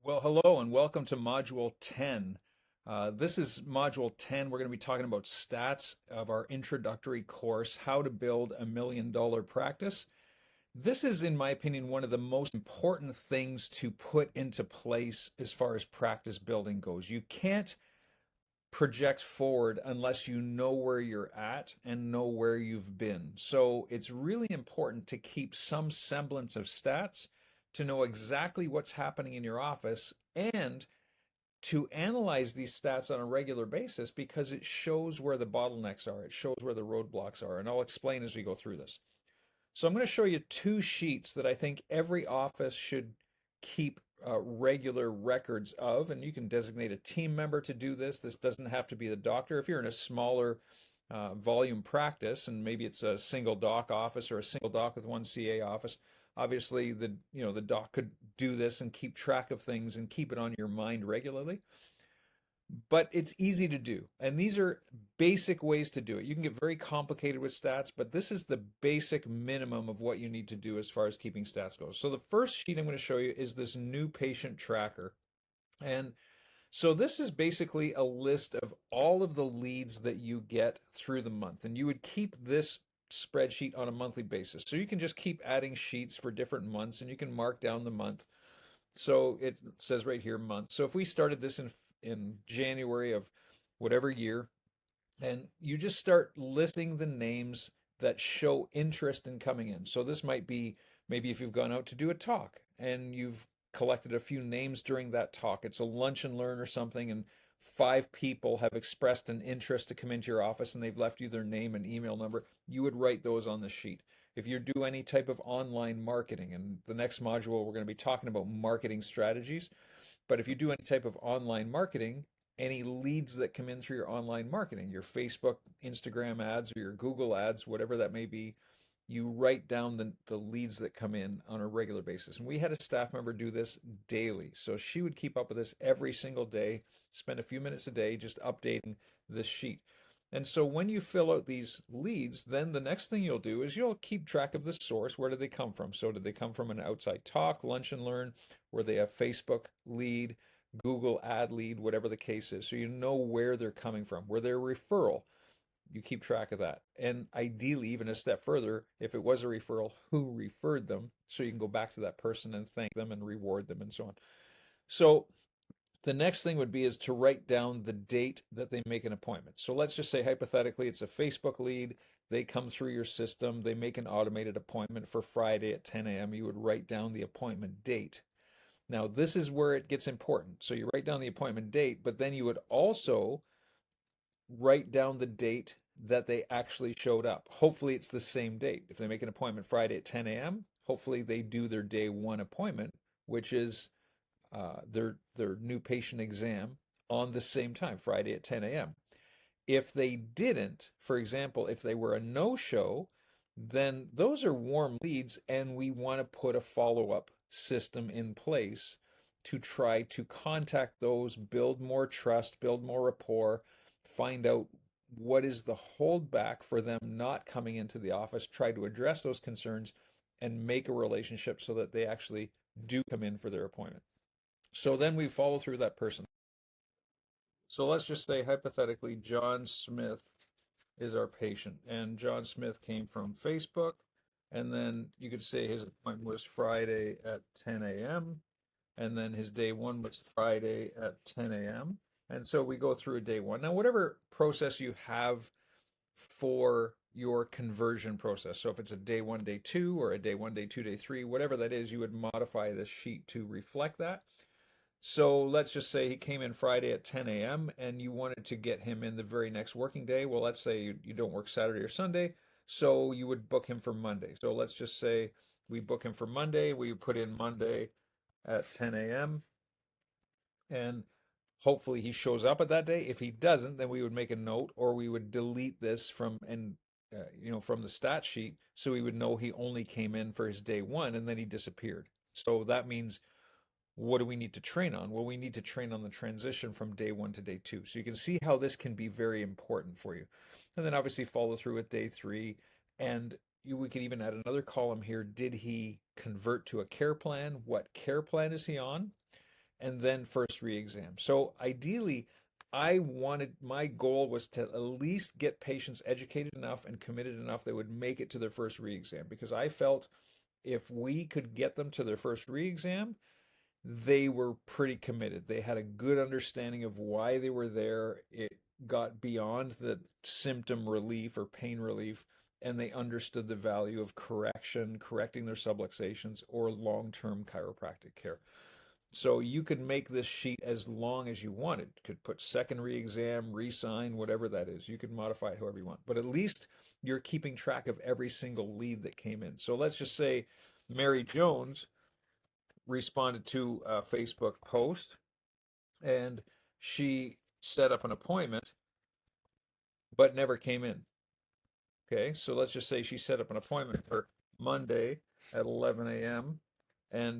Well, hello and welcome to Module 10. This is Module 10. We're going to be talking about stats of our introductory course, How to Build a Million Dollar Practice. This is, in my opinion, one of the most important things to put into place as far as practice building goes. You can't project forward unless you know where you're at and know where you've been. So it's really important to keep some semblance of stats, to know exactly what's happening in your office, and to analyze these stats on a regular basis because it shows where the bottlenecks are. It shows where the roadblocks are. And I'll explain as we go through this. So I'm going to show you two sheets that I think every office should keep regular records of, and you can designate a team member to do this. This doesn't have to be the doctor. If you're in a smaller volume practice, and maybe it's a single doc office or a single doc with one CA office, obviously the doc could do this and keep track of things and keep it on your mind regularly. But it's easy to do. And these are basic ways to do it. You can get very complicated with stats, but this is the basic minimum of what you need to do as far as keeping stats goes. So the first sheet I'm going to show you is this new patient tracker. And so this is basically a list of all of the leads that you get through the month. And you would keep this spreadsheet on a monthly basis. So you can just keep adding sheets for different months and you can mark down the month. So it says right here month. So if we started this in January of whatever year, and you just start listing the names that show interest in coming in. So this might be maybe if you've gone out to do a talk and you've collected a few names during that talk. It's a lunch and learn or something, and 5 people have expressed an interest to come into your office and they've left you their name and email number. You would write those on the sheet. If you do any type of online marketing, and the next module we're going to be talking about marketing strategies, but if you do any type of online marketing, any leads that come in through your online marketing, your Facebook, Instagram ads, or your Google ads, whatever that may be, you write down the leads that come in on a regular basis. And we had a staff member do this daily. So she would keep up with this every single day, spend a few minutes a day just updating this sheet. And so when you fill out these leads, then the next thing you'll do is you'll keep track of the source. Where did they come from? So did they come from an outside talk, lunch and learn? Were they a Facebook lead, Google ad lead, whatever the case is? So you know where they're coming from. Were they a referral? You keep track of that. And ideally, even a step further, if it was a referral, who referred them? So you can go back to that person and thank them and reward them and so on. So the next thing would be is to write down the date that they make an appointment. So let's just say hypothetically it's a Facebook lead. They come through your system. They make an automated appointment for Friday at 10 a.m. You would write down the appointment date. Now, this is where it gets important. So you write down the appointment date, but then you would also write down the date that they actually showed up. Hopefully it's the same date. If they make an appointment Friday at 10 a.m., hopefully they do their day one appointment, which is their new patient exam on the same time, Friday at 10 a.m. If they didn't, for example, if they were a no-show, then those are warm leads, and we want to put a follow-up system in place to try to contact those, build more trust, build more rapport, find out what is the holdback for them not coming into the office, try to address those concerns, and make a relationship so that they actually do come in for their appointment. So then we follow through that person. So let's just say hypothetically, John Smith is our patient, and John Smith came from Facebook, and then you could say his appointment was Friday at 10 a.m., and then his day one was Friday at 10 a.m. And so we go through a day one. Now, whatever process you have for your conversion process, so if it's a day one, day two, or a day one, day two, day three, whatever that is, you would modify this sheet to reflect that. So let's just say he came in Friday at 10 a.m. and you wanted to get him in the very next working day. Well, let's say you don't work Saturday or Sunday, so you would book him for Monday. So let's just say we book him for Monday. We put in Monday at 10 a.m. and hopefully he shows up at that day. If he doesn't, then we would make a note, or we would delete this from from the stat sheet, so we would know he only came in for his day one and then he disappeared. So that means, what do we need to train on? Well, we need to train on the transition from day one to day two. So you can see how this can be very important for you. And then obviously follow through with day three. And we could even add another column here. Did he convert to a care plan? What care plan is he on? and then first re-exam. So ideally, my goal was to at least get patients educated enough and committed enough they would make it to their first re-exam, because I felt if we could get them to their first re-exam, they were pretty committed. They had a good understanding of why they were there. It got beyond the symptom relief or pain relief, and they understood the value of correcting their subluxations, or long-term chiropractic care. So you could make this sheet as long as you wanted. You could put second re-exam, re-sign, whatever that is. You could modify it however you want. But at least you're keeping track of every single lead that came in. So let's just say Mary Jones responded to a Facebook post and she set up an appointment but never came in. Okay, so let's just say she set up an appointment for Monday at 11 a.m.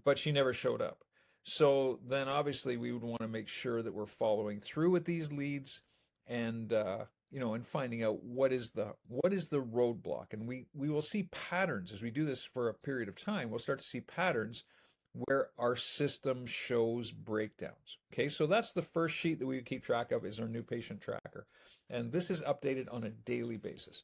but she never showed up. So then obviously we would want to make sure that we're following through with these leads, and and finding out what is the roadblock. And we will see patterns as we do this for a period of time. We'll start to see patterns where our system shows breakdowns. Okay, so that's the first sheet that we keep track of, is our new patient tracker. And this is updated on a daily basis.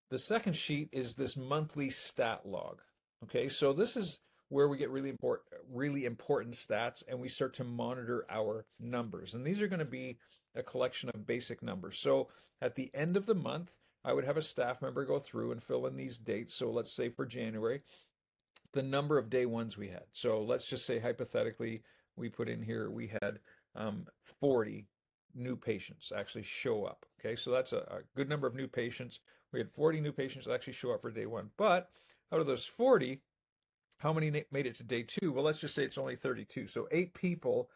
The second sheet is this monthly stat log. Okay, so this is where we get really important stats, and we start to monitor our numbers. And these are going to be a collection of basic numbers. So at the end of the month, I would have a staff member go through and fill in these dates. So let's say for January, the number of day ones we had. So let's just say hypothetically, we put in here we had 40 new patients actually show up. Okay, so that's a good number of new patients. We had 40 new patients that actually show up for day one. But out of those 40, how many made it to day two? Well, let's just say it's only 32. So 8 people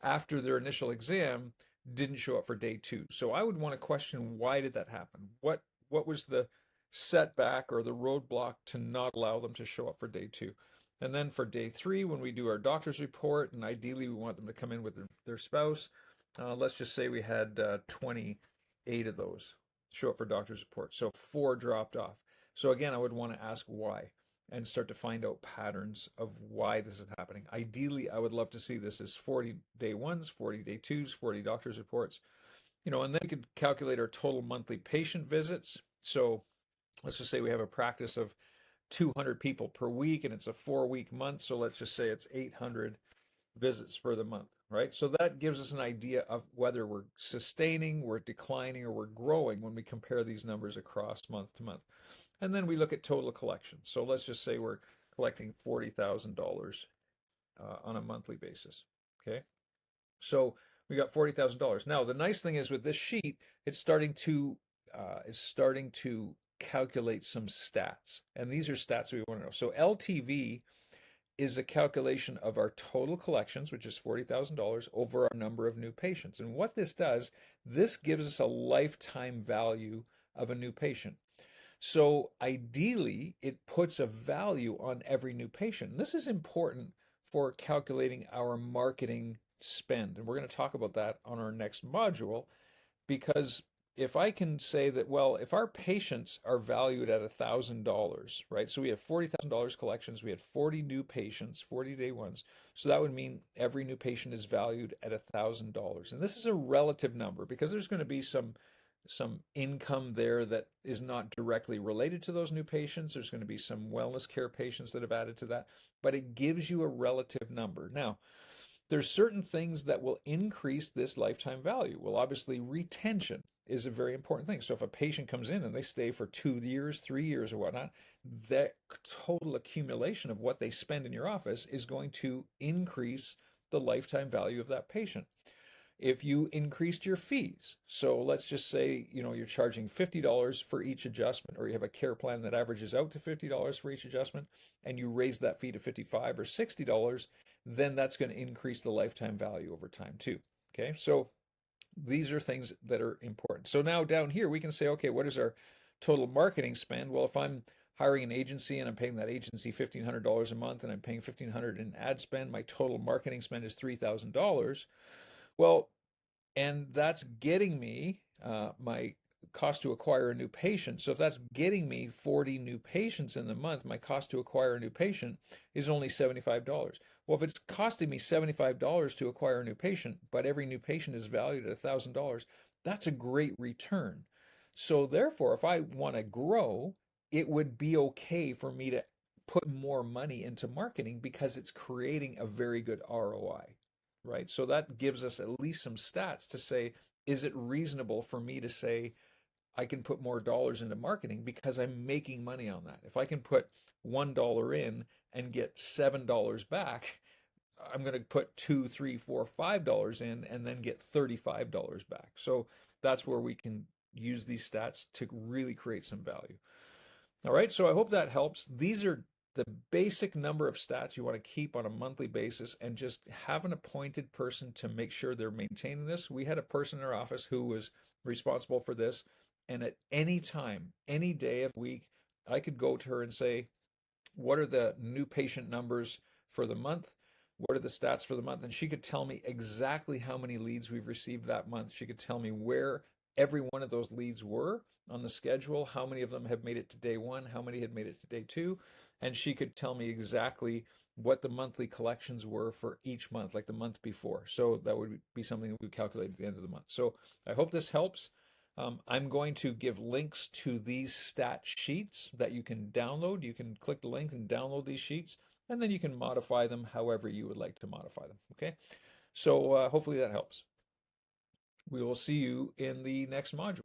after their initial exam didn't show up for day two. So I would want to question, why did that happen? What was the setback or the roadblock to not allow them to show up for day two? And then for day three, when we do our doctor's report, and ideally we want them to come in with their spouse, let's just say we had 28 of those show up for doctor's report. So 4 dropped off. So again, I would want to ask why and start to find out patterns of why this is happening. Ideally, I would love to see this as 40 day ones, 40 day twos, 40 doctor's reports, and then we could calculate our total monthly patient visits. So let's just say we have a practice of 200 people per week, and it's a 4-week month. So let's just say it's 800 visits for the month, right? So that gives us an idea of whether we're sustaining, we're declining, or we're growing when we compare these numbers across month to month. And then we look at total collections. So let's just say we're collecting $40,000 on a monthly basis. Okay, so we got $40,000. Now the nice thing is with this sheet, it's starting to calculate some stats, and these are stats we want to know. So LTV is a calculation of our total collections, which is $40,000, over our number of new patients. And what this does, this gives us a lifetime value of a new patient. So ideally, it puts a value on every new patient. And this is important for calculating our marketing spend. And we're going to talk about that on our next module, because if I can say that, well, if our patients are valued at $1,000, right? So we have $40,000 collections, we had 40 new patients, 40 day ones. So that would mean every new patient is valued at $1,000. And this is a relative number, because there's going to be some income there that is not directly related to those new patients. There's going to be some wellness care patients that have added to that, but it gives you a relative number. Now, there's certain things that will increase this lifetime value. Well, obviously, retention is a very important thing. So if a patient comes in and they stay for 2 years, 3 years or whatnot, that total accumulation of what they spend in your office is going to increase the lifetime value of that patient. If you increased your fees, so let's just say, you're charging $50 for each adjustment, or you have a care plan that averages out to $50 for each adjustment, and you raise that fee to $55 or $60, then that's going to increase the lifetime value over time too. Okay, so these are things that are important. So now down here, we can say, okay, what is our total marketing spend? Well, if I'm hiring an agency and I'm paying that agency $1,500 a month and I'm paying $1,500 in ad spend, my total marketing spend is $3,000. Well, and that's getting me my cost to acquire a new patient. So if that's getting me 40 new patients in the month, my cost to acquire a new patient is only $75. Well, if it's costing me $75 to acquire a new patient, but every new patient is valued at $1,000, that's a great return. So therefore, if I want to grow, it would be okay for me to put more money into marketing because it's creating a very good ROI, right? So that gives us at least some stats to say, is it reasonable for me to say I can put more dollars into marketing because I'm making money on that? If I can put $1 in and get $7 back, I'm going to put two, three, four, $5 in and then get $35 back. So that's where we can use these stats to really create some value. All right, so I hope that helps. These are the basic number of stats you want to keep on a monthly basis, and just have an appointed person to make sure they're maintaining this. We had a person in our office who was responsible for this, and at any time, any day of the week, I could go to her and say, what are the new patient numbers for the month? What are the stats for the month? And she could tell me exactly how many leads we've received that month. She could tell me where every one of those leads were on the schedule, how many of them have made it to day one, how many had made it to day two. And she could tell me exactly what the monthly collections were for each month, like the month before. So that would be something that we calculate at the end of the month. So I hope this helps. I'm going to give links to these stat sheets that you can download. You can click the link and download these sheets, and then you can modify them however you would like to modify them. Okay, so hopefully that helps. We will see you in the next module.